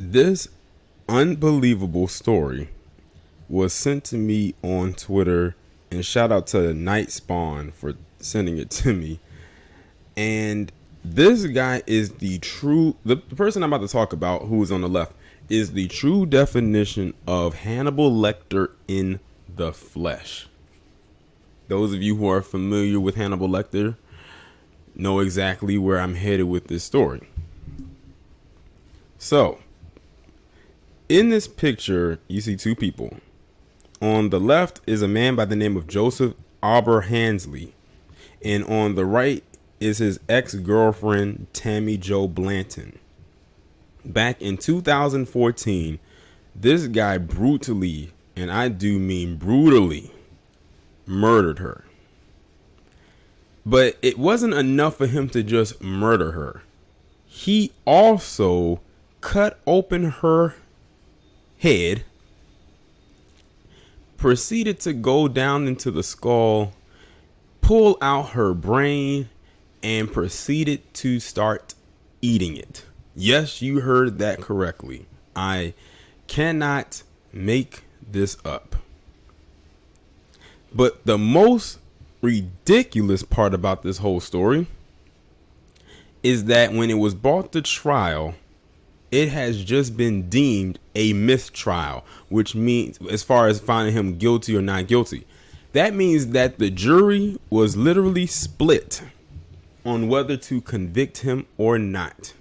This unbelievable story was sent to me on Twitter, and shout out to Night Spawn for sending it to me. And this guy is the person I'm about to talk about, who is on the left, is the true definition of Hannibal Lecter in the flesh. Those of you who are familiar with Hannibal Lecter know exactly where I'm headed with this story. So, in this picture, you see two people. On the left is a man by the name of Joseph Oberhansley, and on the right is his ex-girlfriend, Tammy Jo Blanton. Back in 2014, this guy brutally, and I do mean brutally, murdered her. But it wasn't enough for him to just murder her. He also cut open her head, proceeded to go down into the skull, pull out her brain, and proceeded to start eating it. Yes, you heard that correctly. I cannot make this up. But the most ridiculous part about this whole story is that when it was brought to trial, it has just been deemed a mistrial, which means, as far as finding him guilty or not guilty, that means that the jury was literally split on whether to convict him or not,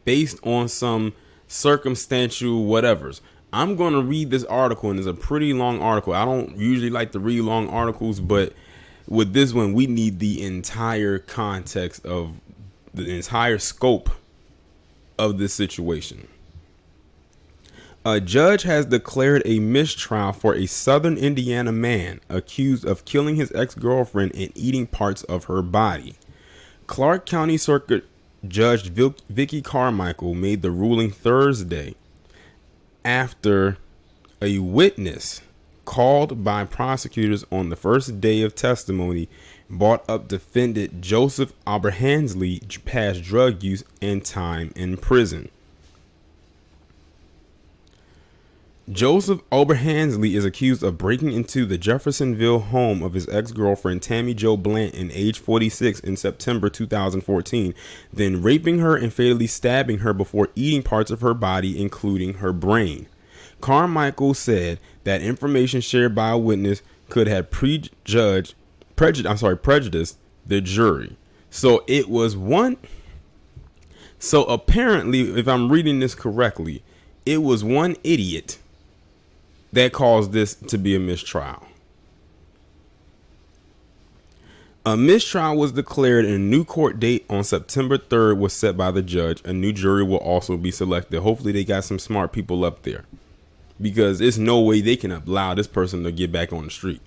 based on some circumstantial whatevers. I'm going to read this article, and it's a pretty long article. I don't usually like to read long articles, but with this one, we need the entire context of the entire scope of this situation. A judge has declared a mistrial for a Southern Indiana man accused of killing his ex-girlfriend and eating parts of her body. Clark County Circuit Judge Vicky Carmichael made the ruling Thursday after a witness called by prosecutors on the first day of testimony brought up defendant Joseph Oberhansley past drug use and time in prison. Joseph Oberhansley is accused of breaking into the Jeffersonville home of his ex-girlfriend Tammy Jo Blanton, age 46, in September 2014, then raping her and fatally stabbing her before eating parts of her body, including her brain. Carmichael said that information shared by a witness could have prejudiced the jury. So it was one. So apparently, if I'm reading this correctly, it was one idiot that caused this to be a mistrial. A mistrial was declared and a new court date on September 3rd was set by the judge. A new jury will also be selected. Hopefully they got some smart people up there, because there's no way they can allow this person to get back on the street.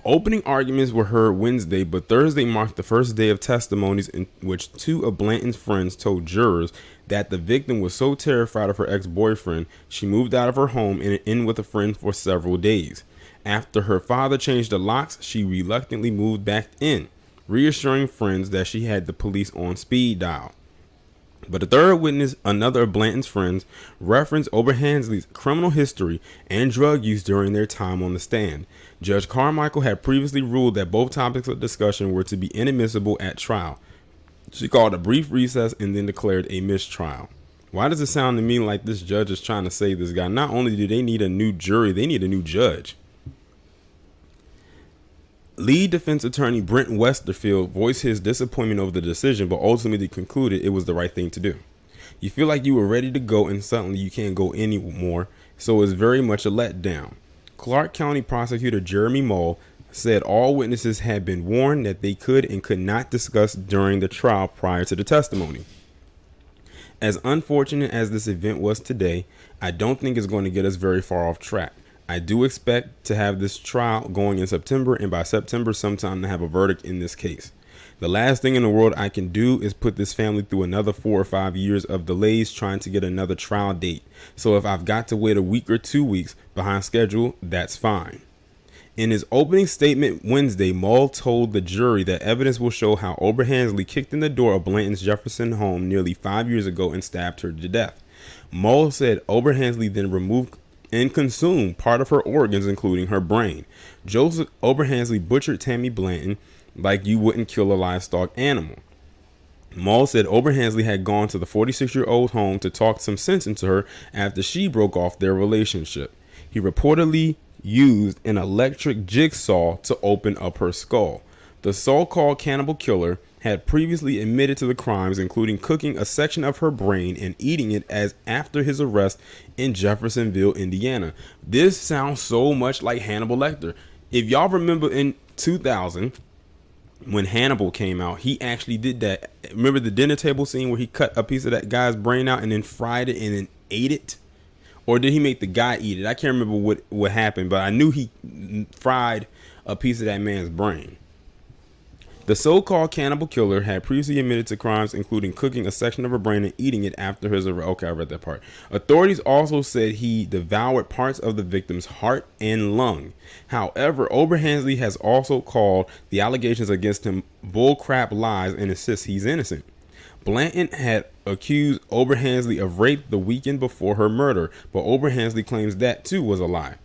Opening arguments were heard Wednesday, but Thursday marked the first day of testimonies in which two of Blanton's friends told jurors that the victim was so terrified of her ex-boyfriend, she moved out of her home and in with a friend for several days. After her father changed the locks, she reluctantly moved back in, reassuring friends that she had the police on speed dial. But the third witness, another of Blanton's friends, referenced Oberhansley's criminal history and drug use during their time on the stand. Judge Carmichael had previously ruled that both topics of discussion were to be inadmissible at trial. She called a brief recess and then declared a mistrial. Why does it sound to me like this judge is trying to save this guy? Not only do they need a new jury, they need a new judge. Lead defense attorney Brent Westerfield voiced his disappointment over the decision, but ultimately concluded it was the right thing to do. You feel like you were ready to go and suddenly you can't go anymore, so it's very much a letdown. Clark County prosecutor Jeremy Mull said all witnesses had been warned that they could and could not discuss during the trial prior to the testimony. As unfortunate as this event was today, I don't think it's going to get us very far off track. I do expect to have this trial going in September, and by September sometime to have a verdict in this case. The last thing in the world I can do is put this family through another 4 or 5 years of delays trying to get another trial date. So if I've got to wait a week or 2 weeks behind schedule, that's fine. In his opening statement Wednesday, Mull told the jury that evidence will show how Oberhansley kicked in the door of Blanton's Jefferson home nearly 5 years ago and stabbed her to death. Mull said Oberhansley then removed and consumed part of her organs, including her brain. Joseph Oberhansley butchered Tammy Blanton like you wouldn't kill a livestock animal. Mull said Oberhansley had gone to the 46-year-old home to talk some sense into her after she broke off their relationship. He reportedly used an electric jigsaw to open up her skull. The so-called cannibal killer had previously admitted to the crimes, including cooking a section of her brain and eating it as after his arrest in Jeffersonville, Indiana. This sounds so much like Hannibal Lecter. If y'all remember in 2000, when Hannibal came out, he actually did that. Remember the dinner table scene where he cut a piece of that guy's brain out and then fried it and then ate it? Or did he make the guy eat it? I can't remember what happened, but I knew he fried a piece of that man's brain. The so-called cannibal killer had previously admitted to crimes, including cooking a section of her brain and eating it after his arrest. Okay, I read that part. Authorities also said he devoured parts of the victim's heart and lung. However, Oberhansley has also called the allegations against him bullcrap lies and insists he's innocent. Blanton had accused Oberhansley of rape the weekend before her murder, but Oberhansley claims that too was a lie.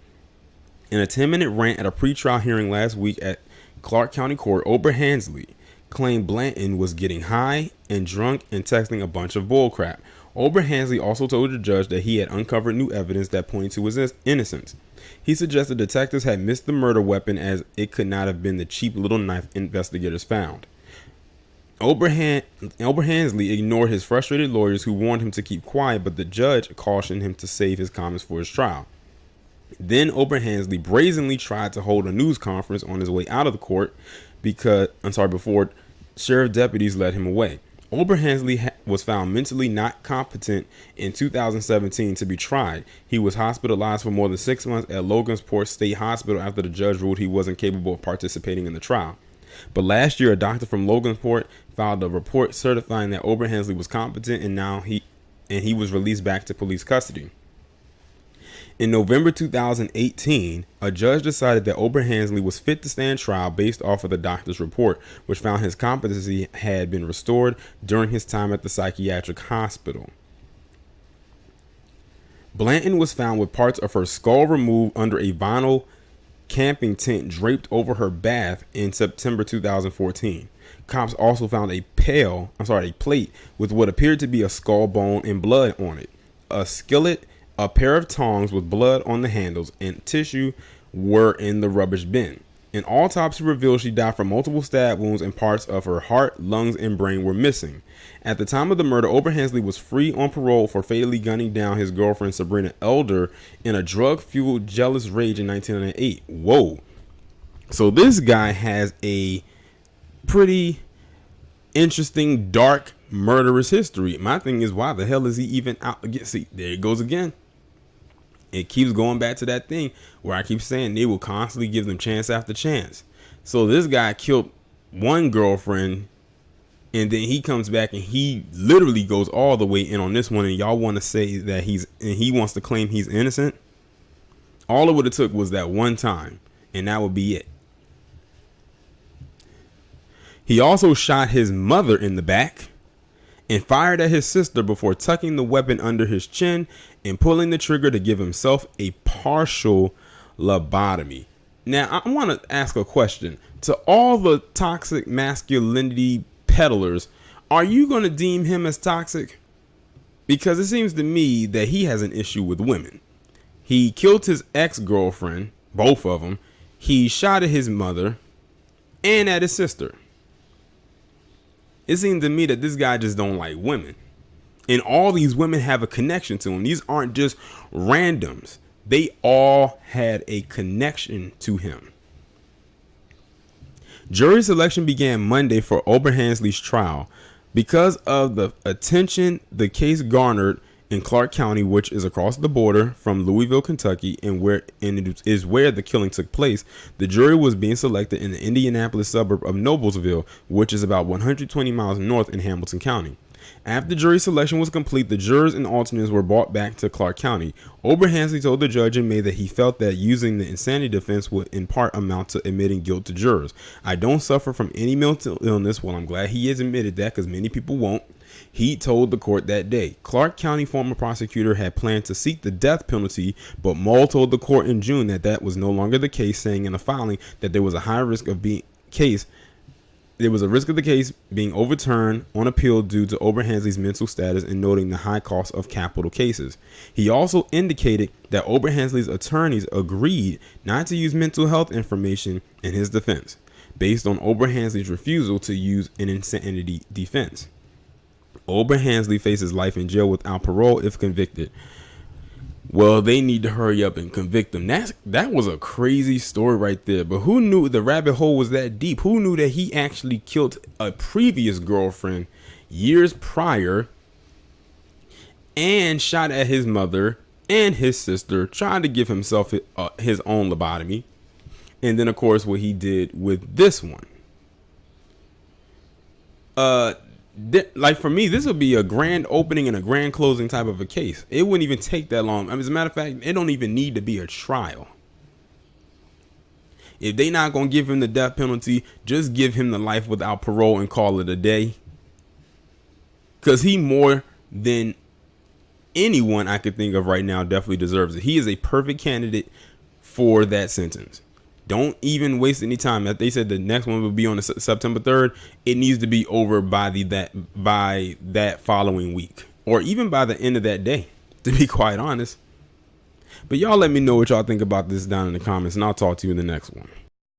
In a 10-minute rant at a pretrial hearing last week at Clark County Court, Oberhansley claimed Blanton was getting high and drunk and texting a bunch of bullcrap. Oberhansley also told the judge that he had uncovered new evidence that pointed to his innocence. He suggested detectives had missed the murder weapon as it could not have been the cheap little knife investigators found. Oberhansley ignored his frustrated lawyers who warned him to keep quiet, but the judge cautioned him to save his comments for his trial. Then brazenly tried to hold a news conference on his way out of the court before sheriff deputies led him away. Oberhansley was found mentally not competent in 2017 to be tried. He was hospitalized for more than 6 months at Logansport State Hospital after the judge ruled he wasn't capable of participating in the trial. But last year, a doctor from Logansport filed a report certifying that Oberhansley was competent, and he was released back to police custody. In November 2018, a judge decided that Oberhansley was fit to stand trial based off of the doctor's report, which found his competency had been restored during his time at the psychiatric hospital. Blanton was found with parts of her skull removed under a vinyl camping tent draped over her bath in September 2014. Cops also found a plate with what appeared to be a skull bone and blood on it. A skillet, a pair of tongs with blood on the handles, and tissue were in the rubbish bin. An autopsy revealed she died from multiple stab wounds and parts of her heart, lungs, and brain were missing. At the time of the murder, Oberhansley was free on parole for fatally gunning down his girlfriend Sabrina Elder in a drug-fueled jealous rage in 1998. Whoa. So this guy has a pretty interesting, dark, murderous history. My thing is, why the hell is he even out again? See, there it goes again. It keeps going back to that thing where I keep saying they will constantly give them chance after chance. So this guy killed one girlfriend, and then he comes back and he literally goes all the way in on this one, and y'all want to say that he wants to claim he's innocent. All it would have took was that one time, and that would be it. He also shot his mother in the back and fired at his sister before tucking the weapon under his chin and pulling the trigger to give himself a partial lobotomy. Now, I want to ask a question to all the toxic masculinity peddlers. Are you going to deem him as toxic? Because it seems to me that he has an issue with women. He killed his ex-girlfriend, both of them. He shot at his mother and at his sister. It seems to me that this guy just don't like women. And all these women have a connection to him. These aren't just randoms. They all had a connection to him. Jury selection began Monday for Oberhansley's trial. Because of the attention the case garnered in Clark County, which is across the border from Louisville, Kentucky, and it is where the killing took place, the jury was being selected in the Indianapolis suburb of Noblesville, which is about 120 miles north in Hamilton County. After jury selection was complete, the jurors and alternates were brought back to Clark County. Oberhansley told the judge in May that he felt that using the insanity defense would in part amount to admitting guilt to jurors. I don't suffer from any mental illness. Well, I'm glad he has admitted that, because many people won't. He told the court that day. Clark County former prosecutor had planned to seek the death penalty, but Mull told the court in June that that was no longer the case, saying in a filing that there was a high risk of being there was a risk of the case being overturned on appeal due to Oberhansley's mental status, and noting the high cost of capital cases. He also indicated that Oberhansley's attorneys agreed not to use mental health information in his defense, based on Oberhansley's refusal to use an insanity defense. Oberhansley faces life in jail without parole if convicted. Well, they need to hurry up and convict him. That was a crazy story right there. But who knew the rabbit hole was that deep? Who knew that he actually killed a previous girlfriend years prior and shot at his mother and his sister, trying to give himself his own lobotomy? And then, of course, what he did with this one. Like, for me, this would be a grand opening and a grand closing type of a case. It wouldn't even take that long. I mean, as a matter of fact, it don't even need to be a trial. If they not gonna give him the death penalty, just give him the life without parole and call it a day. Because he, more than anyone I could think of right now, definitely deserves it. He is a perfect candidate for that sentence. Don't even waste any time. They said the next one will be on September 3rd. It needs to be over by that following week, or even by the end of that day, to be quite honest. But y'all let me know what y'all think about this down in the comments, and I'll talk to you in the next one.